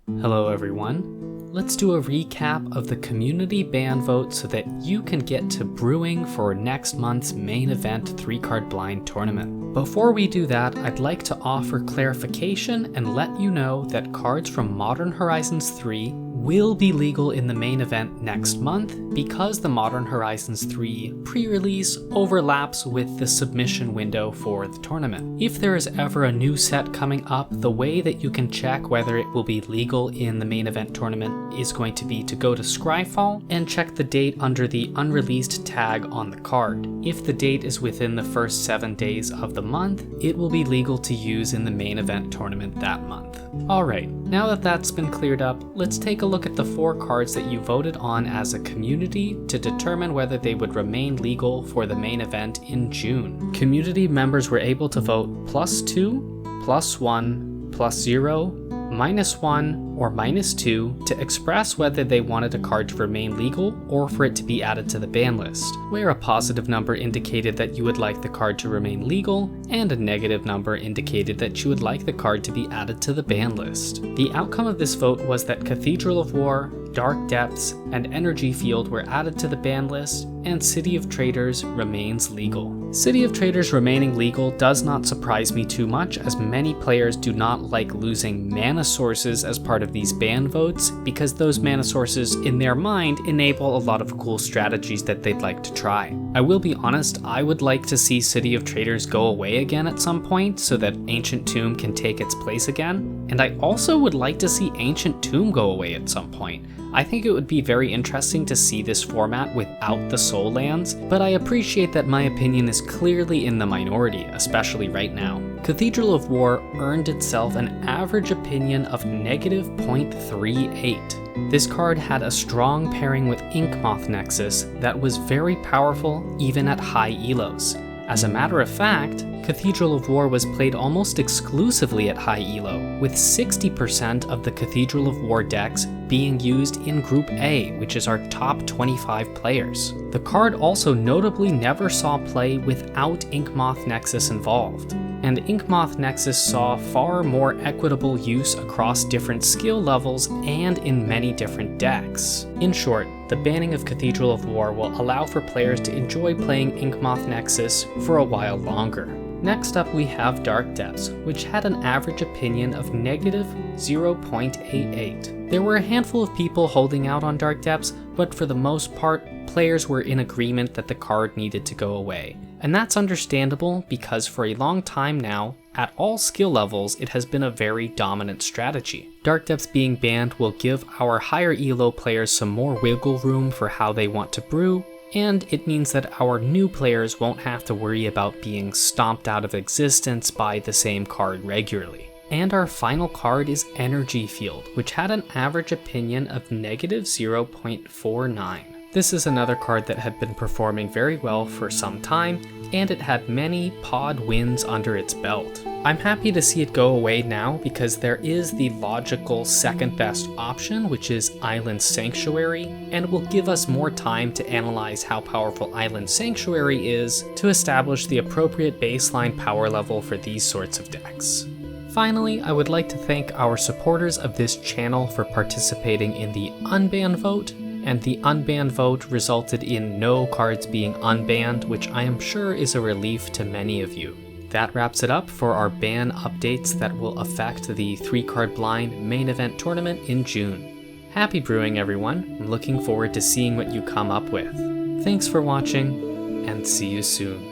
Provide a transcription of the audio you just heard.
Hello everyone. Let's do a recap of the community ban vote so that you can get to brewing for next month's main event 3-card blind tournament. Before we do that, I'd like to offer clarification and let you know that cards from Modern Horizons 3 will be legal in the main event next month because the Modern Horizons 3 pre-release overlaps with the submission window for the tournament. If there is ever a new set coming up, the way that you can check whether it will be legal in the main event tournament is going to be to go to Scryfall and check the date under the unreleased tag on the card. If the date is within the first 7 days of the month, it will be legal to use in the main event tournament that month. Alright, now that that's been cleared up, let's take a look at the 4 cards that you voted on as a community to determine whether they would remain legal for the main event in June. Community members were able to vote +2, +1, +0, -1, or -2 to express whether they wanted a card to remain legal or for it to be added to the ban list, where a positive number indicated that you would like the card to remain legal and a negative number indicated that you would like the card to be added to the ban list. The outcome of this vote was that Cathedral of War, Dark Depths, and Energy Field were added to the ban list, and City of Traders remains legal. City of Traders remaining legal does not surprise me too much, as many players do not like losing mana sources as part of these ban votes, because those mana sources in their mind enable a lot of cool strategies that they'd like to try. I will be honest, I would like to see City of Traders go away again at some point so that Ancient Tomb can take its place again, and I also would like to see Ancient Tomb go away at some point. I think it would be very interesting to see this format without the soul lands, but I appreciate that my opinion is clearly in the minority, especially right now. Cathedral of War earned itself an average opinion of -0.38. This card had a strong pairing with Inkmoth Nexus that was very powerful even at high elos. As a matter of fact, Cathedral of War was played almost exclusively at high elo, with 60% of the Cathedral of War decks being used in Group A, which is our top 25 players. The card also notably never saw play without Inkmoth Nexus involved, and Inkmoth Nexus saw far more equitable use across different skill levels and in many different decks. In short, the banning of Cathedral of War will allow for players to enjoy playing Inkmoth Nexus for a while longer. Next up we have Dark Depths, which had an average opinion of -0.88. There were a handful of people holding out on Dark Depths, but for the most part, players were in agreement that the card needed to go away. And that's understandable because for a long time now, at all skill levels, it has been a very dominant strategy. Dark Depths being banned will give our higher elo players some more wiggle room for how they want to brew, and it means that our new players won't have to worry about being stomped out of existence by the same card regularly. And our final card is Energy Field, which had an average opinion of -0.49. This is another card that had been performing very well for some time, and it had many pod wins under its belt. I'm happy to see it go away now because there is the logical second best option, which is Island Sanctuary, and will give us more time to analyze how powerful Island Sanctuary is to establish the appropriate baseline power level for these sorts of decks. Finally, I would like to thank our supporters of this channel for participating in the unbanned vote, and the unbanned vote resulted in no cards being unbanned, which I am sure is a relief to many of you. That wraps it up for our ban updates that will affect the 3-card blind main event tournament in June. Happy brewing, everyone. I'm looking forward to seeing what you come up with. Thanks for watching, and see you soon.